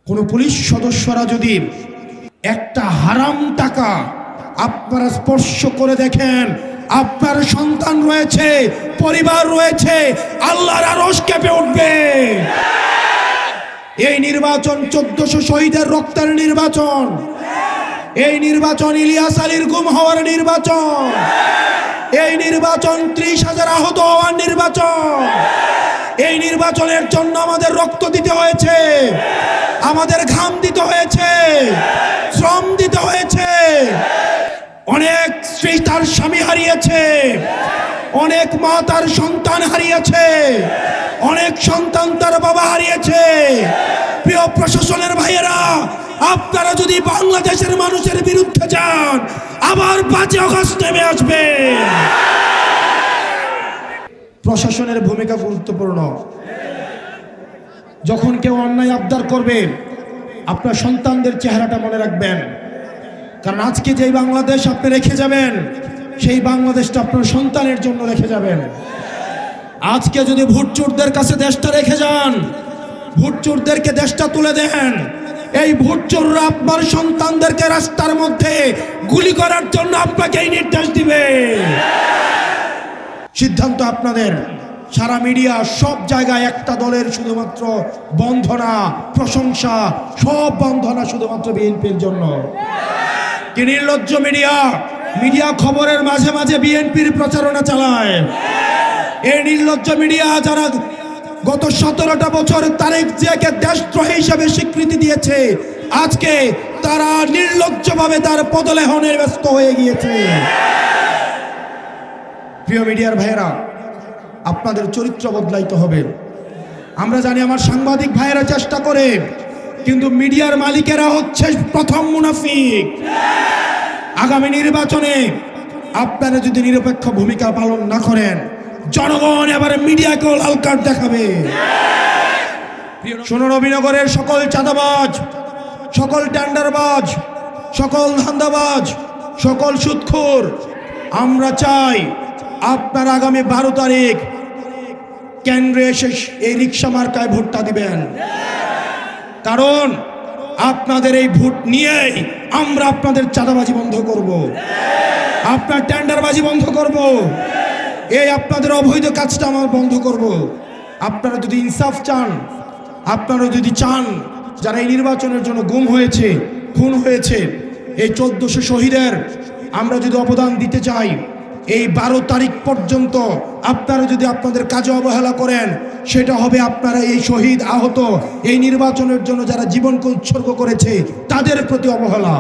কোনো পুলিশ সদস্যরা যদি একটা হারাম টাকা আপনারা স্পর্শ করে দেখেন, আপনার সন্তান রয়েছে, পরিবার রয়েছে, আল্লাহর আরশ কেঁপে উঠবে। এই নির্বাচন 1400 শহীদের রক্তের নির্বাচন। এই নির্বাচন ইলিয়াস আলীর গুম হওয়ার নির্বাচন। এই নির্বাচন 30,000 আহত হওয়ার নির্বাচন। এই নির্বাচনের জন্য আমাদের রক্ত দিতে হয়েছে, আমাদের ঘাম দিতে হয়েছে, শ্রম দিতে হয়েছে। অনেক স্ত্রী তার স্বামী হারিয়েছে, অনেক মা তার সন্তান হারিয়েছে, অনেক সন্তান তার বাবা হারিয়েছে। প্রিয় প্রশাসনের ভাইয়েরা, আপনারা যদি বাংলাদেশের মানুষের বিরুদ্ধে যান, আবার 5 আগস্ট নেমে আসবে। প্রশাসনের ভূমিকা গুরুত্বপূর্ণ। যখন কেউ অন্যায় আবদার করবে, আপনার সন্তানদের চেহারাটা মনে রাখবেন, কারণ আজকে যেই বাংলাদেশ আপনি রেখে যাবেন, সেই বাংলাদেশটা আপনার সন্তানের জন্য রেখে যাবেন। আজকে যদি ভোটচোরদের কাছে দেশটা রেখে যান, ভোটচোরদেরকে দেশটা তুলে দেন, এই ভোটচোররা আপনার সন্তানদেরকে রাস্তার মধ্যে গুলি করার জন্য আপনাকে এই নির্দেশ দিবে। সিদ্ধান্ত আপনাদের। সারা মিডিয়া সব জায়গায় একটা দলের শুধুমাত্র বন্ধনা, প্রশংসা, সব বন্ধনা শুধুমাত্র বিএনপির জন্য। কি নির্লজ্জ মিডিয়া! মিডিয়া খবরের মাঝে মাঝে বিএনপির প্রচারণা চালায়। এই নির্লজ্জ মিডিয়া যারা গত 17টা বছর তারেক জিয়াকে দেশদ্রোহী হিসেবে স্বীকৃতি দিয়েছে, আজকে তারা নির্লজ্জভাবে তার পদলেহনে ব্যস্ত হয়ে গিয়েছে। প্রিয় মিডিয়ার ভাইয়েরা, আপনাদের চরিত্র বদলাইতে হবে। আমরা জানি আমার সাংবাদিক ভাইয়েরা চেষ্টা করে, কিন্তু মিডিয়ার মালিকেরা হচ্ছে প্রথম মুনাফিক। আগামী নির্বাচনে আপনারা যদি নিরপেক্ষ ভূমিকা পালন না করেন, জনগণ এবারে মিডিয়াকেও লাল কার্ড দেখাবে। নবীনগরের সকল চাঁদাবাজ, সকল টেন্ডারবাজ, সকল ধান্দাবাজ, সকল সুদখোর, আমরা চাই আপনারা আগামী 12 তারিখ কেন্দ্রে এসে এই রিক্সা মার্কায় ভোটটা দিবেন। কারণ আপনাদের এই ভোট নিয়েই আমরা আপনাদের চাঁদাবাজি বন্ধ করব, আপনার টেন্ডারবাজি বন্ধ করব, এই আপনাদের অবৈধ কাজটা আমরা বন্ধ করব। আপনারা যদি ইনসাফ চান, আপনারা যদি চান যারা এই নির্বাচনের জন্য গুম হয়েছে, খুন হয়েছে, এই 1400 শহীদের আমরা যদি অবদান দিতে চাই, এই 12 তারিখ পর্যন্ত আপনারা যদি আপনাদের কাজে অবহেলা করেন, সেটা হবে আপনারা এই শহীদ, আহত, এই নির্বাচনের জন্য যারা জীবনকে উৎসর্গ করেছে তাদের প্রতি অবহেলা।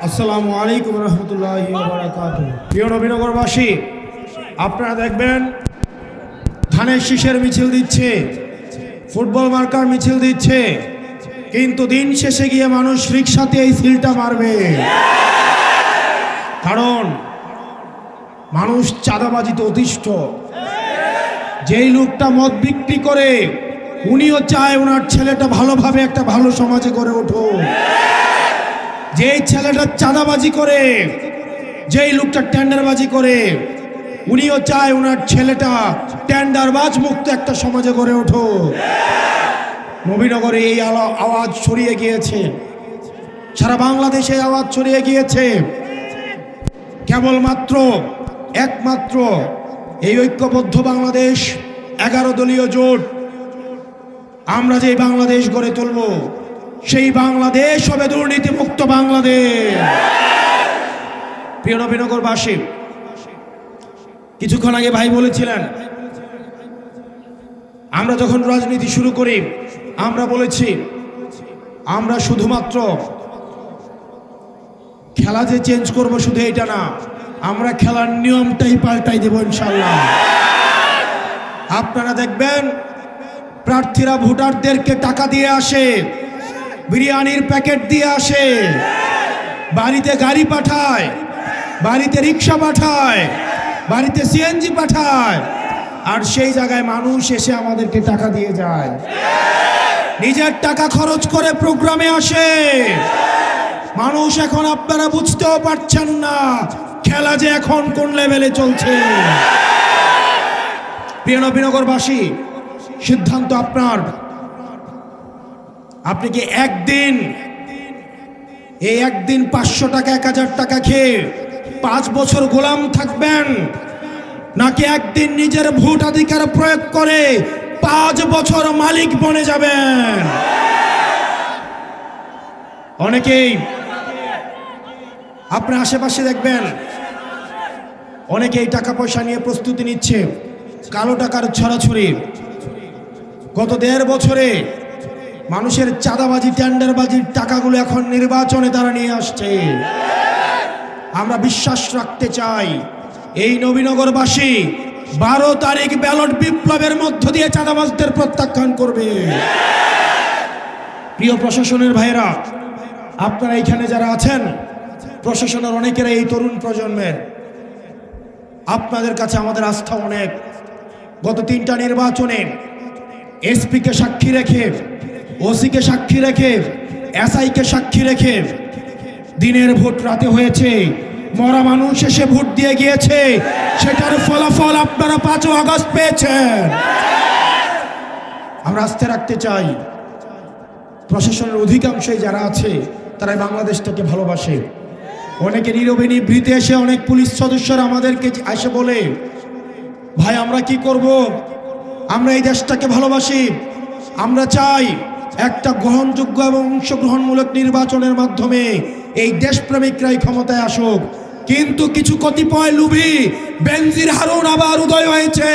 আসসালামু আলাইকুম রহমতুল্লাহি ওয়া বারাকাতুহু। প্রিয় নবীনগরবাসী, আপনারা দেখবেন ধানের শীষের মিছিল দিচ্ছে, ফুটবল মার্কার মিছিল দিচ্ছে, কিন্তু দিন শেষে গিয়ে মানুষ রিক্সাতে এই সিলটা মারবে। কারণ মানুষ চাঁদাবাজিতে অতিষ্ঠ। যেই লোকটা মদ বিক্রি করে, উনিও চায় ওনার ছেলেটা ভালোভাবে একটা ভালো সমাজে গড়ে উঠুক। যেই ছেলেটা চাঁদাবাজি করে, যেই লোকটা টেন্ডারবাজি করে, উনিও চায় ওনার ছেলেটা টেন্ডারবাজ মুক্ত একটা সমাজে গড়ে উঠুক। নবীনগরে এই আওয়াজ ছড়িয়ে গিয়েছে, সারা বাংলাদেশে আওয়াজ ছড়িয়ে গিয়েছে। কেবলমাত্র একমাত্র এই ঐক্যবদ্ধ বাংলাদেশ, 11 দলীয় জোট, আমরা যে বাংলাদেশ গড়ে তুলব, সেই বাংলাদেশ হবে দুর্নীতিমুক্ত বাংলাদেশ। প্রিয় নবীনগরবাসী, কিছুক্ষণ আগে ভাই বলেছিলেন, আমরা যখন রাজনীতি শুরু করি আমরা বলেছি আমরা শুধুমাত্র খেলা যে চেঞ্জ করব শুধু এটা না, আমরা খেলার নিয়মটাই পাল্টাই দেব ইনশাআল্লাহ। আপনারা দেখবেন প্রার্থীরা ভোটারদেরকে টাকা দিয়ে আসে, বিরিয়ানির প্যাকেট দিয়ে আসে, বাড়িতে গাড়ি পাঠায়, বাড়িতে রিক্সা পাঠায়, বাড়িতে সিএনজি পাঠায়। আর সেই জায়গায় মানুষ এসে আমাদেরকে টাকা দিয়ে যায়, নিজের টাকা খরচ করে প্রোগ্রামে আসে। মানুষ এখন আপনারা বুঝতেও পারছেন না খেলা যে এখন কোন লেভেলে চলছে। প্রিয় নবীনগরবাসী, সিদ্ধান্ত আপনার। আপনি কি একদিন 500 টাকা 1000 টাকা খেয়ে 5 বছর গোলাম থাকবেন, নাকি একদিন নিজের ভোটাধিকার প্রয়োগ করে 5 বছর মালিক বনে যাবেন? অনেকেই আপনার আশেপাশে দেখবেন অনেকেই টাকা পয়সা নিয়ে প্রস্তুতি নিচ্ছে কালো টাকার ছড়াছড়ি। গত 1.5 বছরে মানুষের চাঁদাবাজি টেন্ডারবাজির টাকাগুলো এখন নির্বাচনে তারা নিয়ে আসছে। আমরা বিশ্বাস রাখতে চাই এই নবীনগরবাসী 12 তারিখ ব্যালট বিপ্লবের মধ্য দিয়ে চাঁদাবাজদের প্রত্যাখ্যান করবে। প্রিয় প্রশাসনের ভাইরা, আপনারা এখানে যারা আছেন, প্রশাসনের অনেকেরা এই তরুণ প্রজন্মের, আপনাদের কাছে আমাদের আস্থা অনেক। গত 3টা নির্বাচনে এসপিকে সাক্ষী রেখে, ওসিকে সাক্ষী রেখে, এসআইকে সাক্ষী রেখে দিনের ভোট রাতে হয়েছে, মরা মানুষ এসে ভোট দিয়ে গিয়েছে, সেটার ফলাফল আপনারা 5 আগস্ট পেয়েছেন। আমরা আস্থা রাখতে চাই প্রশাসনের অধিকাংশই যারা আছে তারা বাংলাদেশটাকে ভালোবাসে। অনেকে নীরবে নিভৃতে এসে অনেক পুলিশ সদস্যরা আমাদেরকে এসে বলে, ভাই আমরা কি করব, আমরা এই দেশটাকে ভালোবাসি, আমরা চাই একটা গ্রহণযোগ্য এবং অংশগ্রহণমূলক নির্বাচনের মাধ্যমে এই দেশপ্রেমিকরাই ক্ষমতায় আসুক। কিন্তু কিছু কতিপয় লুভি বেনজির হারুন আবার উদয় হয়েছে,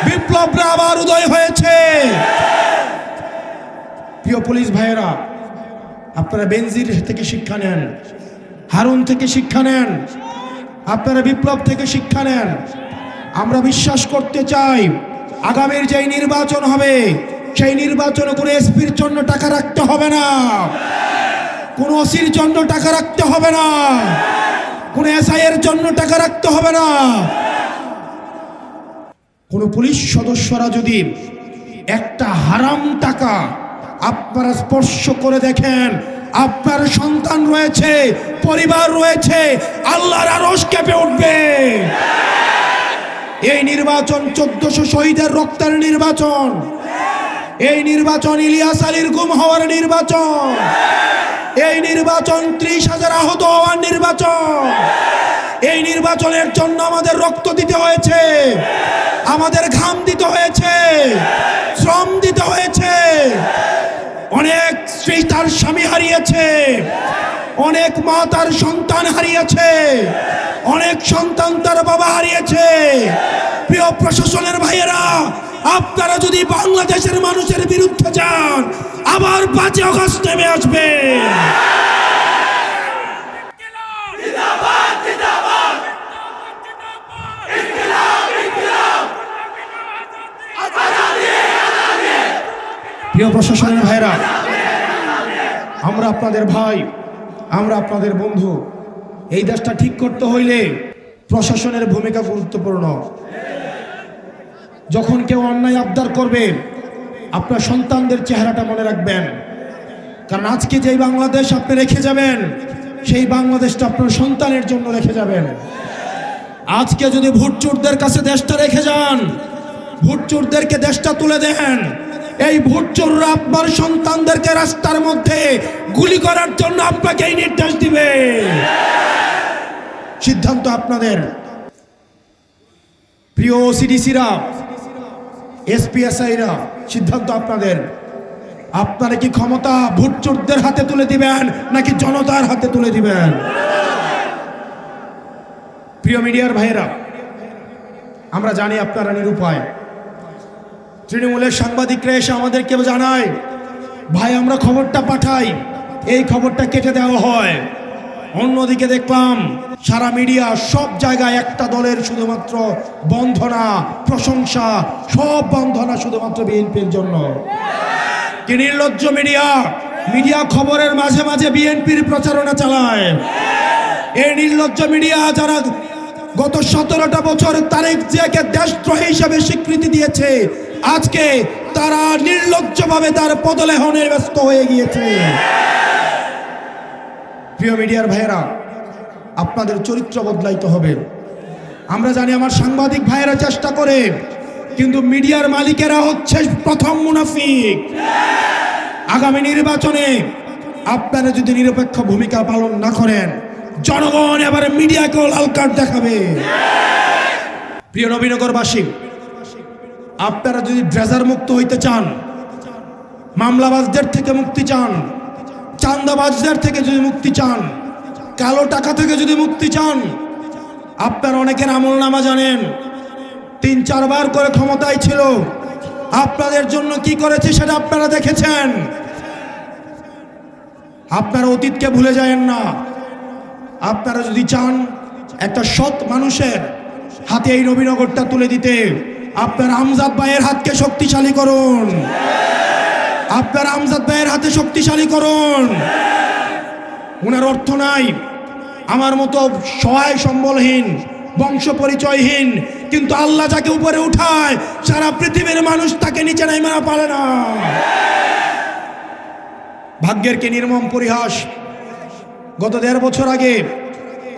বিপ্লবরা আবার উদয় হয়েছে। প্রিয় পুলিশ ভাইয়েরা, আপনারা বেনজির থেকে শিক্ষা নেন, হারুন থেকে শিক্ষা নেন, আপনারা বিপ্লব থেকে শিক্ষা নেন। আমরা বিশ্বাস করতে চাই আগামীর যেই নির্বাচন হবে সেই নির্বাচনে কোনো এসপির জন্য টাকা রাখতে হবে না, কোনো ওসির জন্য টাকা রাখতে হবে না, কোনো এসআই এর জন্য টাকা রাখতে হবে না। কোনো পুলিশ সদস্যরা যদি একটা হারাম টাকা আপনারা স্পর্শ করে দেখেন, আপনার সন্তান রয়েছে, পরিবার রয়েছে, আল্লাহর আরশ কেঁপে উঠবে। এই নির্বাচন 1400 শহীদের রক্তের নির্বাচন, এই নির্বাচন ইলিয়াস আলীর গুম হওয়ার নির্বাচন, এই নির্বাচন 30,000 আহত হওয়ার নির্বাচন। এই নির্বাচনের জন্য আমাদের রক্ত দিতে হয়েছে, আমাদের ঘাম দিতে হয়েছে, শ্রম দিতে হয়েছে। অনেক স্ত্রী তার স্বামী হারিয়েছে, অনেক মা তার সন্তান হারিয়েছে, অনেক সন্তান তার বাবা হারিয়েছে। প্রিয় প্রশাসনের ভাইয়েরা, আপনারা যদি বাংলাদেশের মানুষের বিরুদ্ধে যান, আবার 5 আগস্ট নেমে আসবে। প্রিয় প্রশাসনের ভাইরা, আমরা আপনাদের ভাই, আমরা আপনাদের বন্ধু। এই দেশটা ঠিক করতে হইলে প্রশাসনের ভূমিকা গুরুত্বপূর্ণ। যখন কেউ অন্যায় আবদার করবে, আপনার সন্তানদের চেহারাটা মনে রাখবেন, কারণ আজকে যেই বাংলাদেশ আপনি রেখে যাবেন, সেই বাংলাদেশটা আপনার সন্তানের জন্য রেখে যাবেন। আজকে যদি ভোটচোরদের কাছে দেশটা রেখে যান, ভোটচোরদেরকে দেশটা তুলে দেন, এই ভোটচোররা আপনার সন্তানদেরকে রাস্তার মধ্যে গুলি করার জন্য আপনাকে এই নির্দেশ দিবে। সিদ্ধান্ত আপনাদের। প্রিয় ওসিডিসিরা, এসপিএসআইরা, সিদ্ধান্ত আপনাদের। আপনারা কি ক্ষমতা ভোটচোরদের হাতে তুলে দিবেন নাকি জনতার হাতে তুলে দিবেন? প্রিয় মিডিয়ার ভাইয়েরা, আমরা জানি আপনারা নিরুপায়। তৃণমূলের সাংবাদিকরা এসে আমাদেরকে জানায়, ভাই আমরা খবরটা পাঠাই, এই খবরটা কেটে দেওয়া হয়। অন্যদিকে দেখলাম সারা মিডিয়া সব জায়গায় একটা দলের শুধুমাত্র বন্ধনা, প্রশংসা, সব বন্ধনা শুধুমাত্র বিএনপির জন্য। কি নির্লজ্জ মিডিয়া! মিডিয়া খবরের মাঝে মাঝে বিএনপির প্রচারণা চালায়। এই নির্লজ্জ মিডিয়া যারা গত 17টা বছর তারেক জিয়াকে দেশদ্রোহী হিসেবে স্বীকৃতি দিয়েছে, আজকে তারা নির্লজ্জভাবে তার পদলেহনে ব্যস্ত হয়ে গিয়েছে। প্রিয় মিডিয়ার ভাইয়েরা, আপনাদের চরিত্র বদলাইতে হবে। আমরা জানি আমার সাংবাদিক ভাইয়েরা চেষ্টা করে, কিন্তু মিডিয়ার মালিকেরা হচ্ছে প্রথম মুনাফিক। আগামী নির্বাচনে আপনারা যদি নিরপেক্ষ ভূমিকা পালন না করেন, জনগণ এবারে মিডিয়াকেও লাল কার্ড দেখাবে। প্রিয় নবীনগরবাসী, আপনারা যদি ড্রেজার মুক্ত হইতে চান, মামলাবাজদের থেকে মুক্তি চান, চাঁদাবাজদের থেকে যদি মুক্তি চান, কালো টাকা থেকে যদি মুক্তি চান, আপনারা অনেকের আমলনামা জানেন। 3-4 বার করে ক্ষমতায় ছিল, আপনাদের জন্য কি করেছে সেটা আপনারা দেখেছেন। আপনারা অতীতকে ভুলে যায়েন না। আপনারা যদি চান একটা সৎ মানুষের হাতে এই নবীনগরটা তুলে দিতে, আপনার আমজাদ ভাইয়ের হাতকে শক্তিশালী করুন। আপনার আমজাদ ভাইয়ের হাতে শক্তিশালী করুন। ওনার অর্থ নাই, আমার মতো সহায় সম্বলহীন, বংশ পরিচয়হীন, কিন্তু আল্লাহ যাকে উপরে উঠায় সারা পৃথিবীর মানুষ তাকে নিচে নাইমা পারে না। ভাগ্যের কি নির্মম পরিহাস। গত 1.5 বছর আগে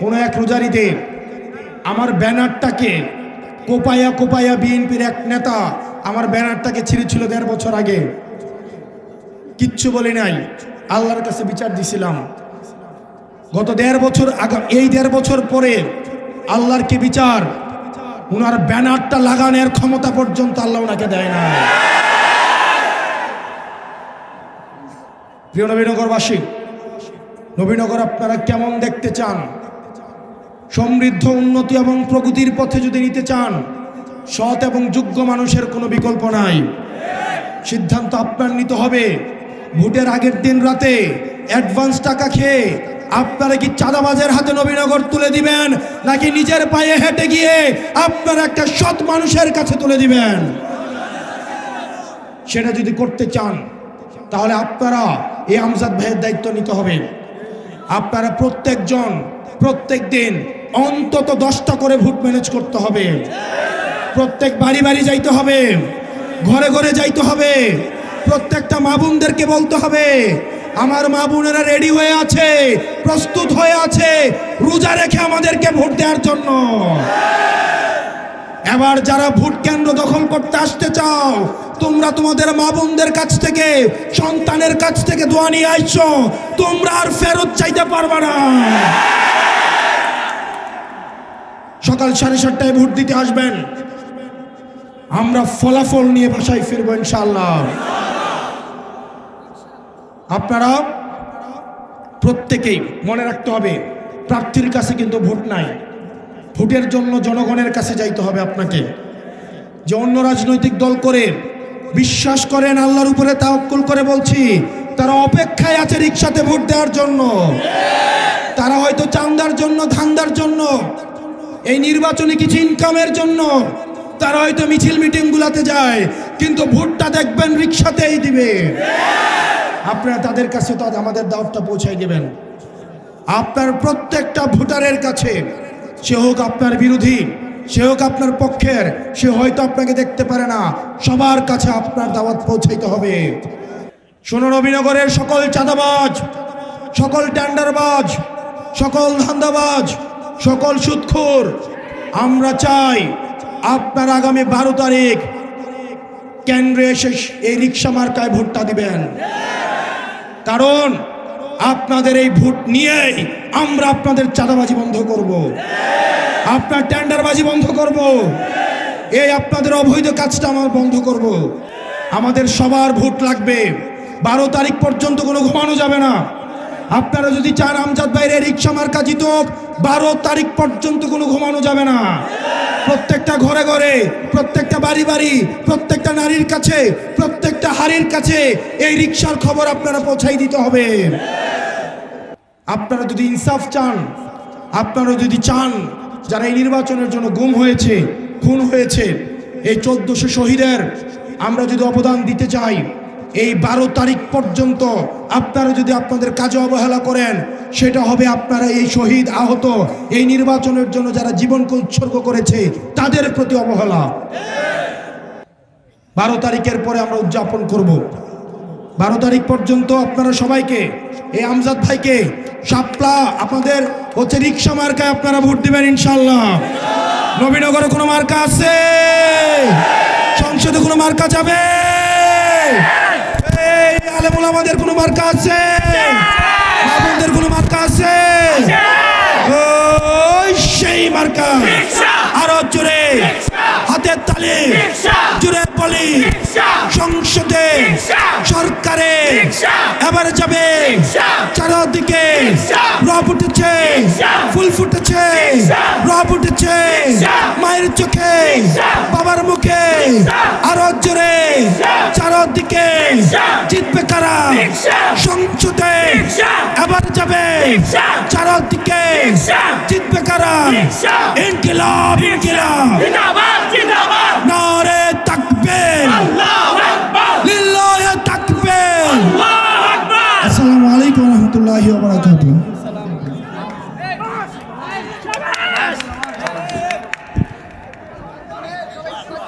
কোনো এক রোজারিতে আমার ব্যানারটাকে কোপায়া কোপায়া বিএনপির এক নেতা আমার ব্যানারটাকে ছিঁড়েছিল 1.5 বছর আগে। কিচ্ছু বলি নাই, আল্লাহর কাছে বিচার দিছিলাম। গত 1.5 বছর এই 1.5 বছর পরে আল্লাহর কি বিচার, ওনার ব্যানারটা লাগানোর ক্ষমতা পর্যন্ত আল্লাহ ওনাকে দেয় না। প্রিয় নবীনগরবাসী, নবীনগর আপনারা কেমন দেখতে চান? সমৃদ্ধ, উন্নতি এবং প্রগতির পথে যদি নিতে চান, সৎ এবং যোগ্য মানুষের কোনো বিকল্প নাই। সিদ্ধান্ত আপনার নিতে হবে। ভোটের আগের দিন রাতে অ্যাডভান্স টাকা খেয়ে আপনারা কি চাঁদাবাজের হাতে নবীনগর তুলে দিবেন, নাকি নিজের পায়ে হেঁটে গিয়ে আপনারা একটা সৎ মানুষের কাছে তুলে দিবেন? সেটা যদি করতে চান, তাহলে আপনারা এই আমজাদ ভাইয়ের দায়িত্ব নিতে হবে। আপনারা প্রত্যেকজন প্রত্যেক দিন অন্তত 10টা করে ভোট ম্যানেজ করতে হবে। প্রত্যেক বাড়ি বাড়ি যাইতে হবে, ঘরে ঘরে যাইতে হবে। প্রত্যেকটা মা বোনদেরকে বলতে হবে, আমার মা বোনেরা রেডি হয়ে আছে, প্রস্তুত হয়ে আছে রোজা রেখে আমাদেরকে ভোট দেওয়ার জন্য। এবার যারা ভোট কেন্দ্র দখল করতে আসতে চাও, তোমরা তোমাদের মা বোনদের কাছ থেকে, সন্তানের কাছ থেকে দোয়া নিয়ে আইছো, তোমরা আর ফেরত চাইতে পারবে না। সকাল 7:30টায় ভোট দিতে আসবেন। আমরা ফলাফল নিয়ে বাসায় ফিরবো ইনশাআল্লাহ। আপনারা প্রত্যেকেই মনে রাখতে হবে, প্রার্থীর কাছে কিন্তু ভোট নাই। ভোটের জন্য জনগণের কাছে যাইতে হবে আপনাকে। যে অন্য রাজনৈতিক দল করে বিশ্বাস করেন, আল্লাহর উপরে তাওয়াক্কুল করে বলছি, তারা অপেক্ষায় আছে রিকশাতে ভোট দেওয়ার জন্য। তারা হয়তো চাঁদার জন্য, ধান্দার জন্য, এই নির্বাচনে কিছু ইনকামের জন্য তারা হয়তো মিছিল মিটিং গুলাতে যায়, কিন্তু ভোটটা দেখবেন রিকশাতেই দিবে। আপনারা তাদের কাছে তো আমাদের দাওয়াতটা পৌঁছাই দেবেন। আপনার প্রত্যেকটা ভোটারের কাছে, সে হোক আপনার বিরোধী, সে হোক আপনার পক্ষের, সে হয়তো আপনাকে দেখতে পারে না, সবার কাছে আপনার দাওয়াত পৌঁছাইতে হবে। শোনো, নবীনগরের সকল চাঁদাবাজ, সকল টেন্ডারবাজ, সকল ধান্দাবাজ, সকল সুদখোর, আমরা চাই আপনার আগামী 12 তারিখ কেন্দ্রে এসে এই রিকশা মার্কায় ভোটটা দিবেন। কারণ আপনাদের এই ভোট নিয়েই আমরা আপনাদের চাঁদাবাজি বন্ধ করব, আপনার টেন্ডারবাজি বন্ধ করব, এই আপনাদের অবৈধ কাজটা আমরা বন্ধ করব। আমাদের সবার ভোট লাগবে। 12 তারিখ পর্যন্ত কোনো ঘুমানো যাবে না। আপনারা যদি চান আমজাদ ভাইয়ের রিকশা মার্কা জিতুক, 12 তারিখ পর্যন্ত কোনো ঘুমানো যাবে না। প্রত্যেকটা ঘরে ঘরে, প্রত্যেকটা বাড়ি বাড়ি, প্রত্যেকটা নারীর কাছে, প্রত্যেকটা হাড়ির কাছে এই রিকশার খবর আপনারা পৌঁছাই দিতে হবে। আপনারা যদি ইনসাফ চান, আপনারা যদি চান যারা এই নির্বাচনের জন্য গুম হয়েছে, খুন হয়েছে, এই 1400 শহীদের আমরা যদি অবদান দিতে চাই, এই 12 তারিখ পর্যন্ত আপনারা যদি আপনাদের কাজে অবহেলা করেন, সেটা হবে আপনারা এই শহীদ আহত এই নির্বাচনের জন্য যারা জীবনকে উৎসর্গ করেছে তাদের প্রতি অবহেলা। 12 তারিখের পরে আমরা উদযাপন করব। 12 তারিখ পর্যন্ত আপনারা সবাইকে, এই আমজাদ ভাইকে শাপলা আপনাদের হচ্ছে রিক্সা মার্কায় আপনারা ভোট দিবেন ইনশাল্লাহ। নবীনগরে কোনো মার্কা আছে? সংসদে কোনো মার্কা যাবে? এই আলেমুল আমাদের কোনো মার্কা আছে? আমাদের কোনো মার্কা আছে? ওই সেই মার্কা। আরো জোরে হাতের তালে জোরে বলি, সংসদে সরকারে এবার যাবে। চারদিকে রব উঠেছে, ফুল ফুটেছে, রব উঠেছে মায়ের চোখে, বাবার মুখে। আরো জোরে চারদিকে জিতবে কারা? সংসদে এবার যাবে। চারদিকে জিতবে কারা? ইনকিলাব ইনকিলাব নারে তাকবীর, লিল্লাহি তাকবীর। আসসালামু আলাইকুম ওয়া রাহমাতুল্লাহি ওয়া বারাকাতুহু।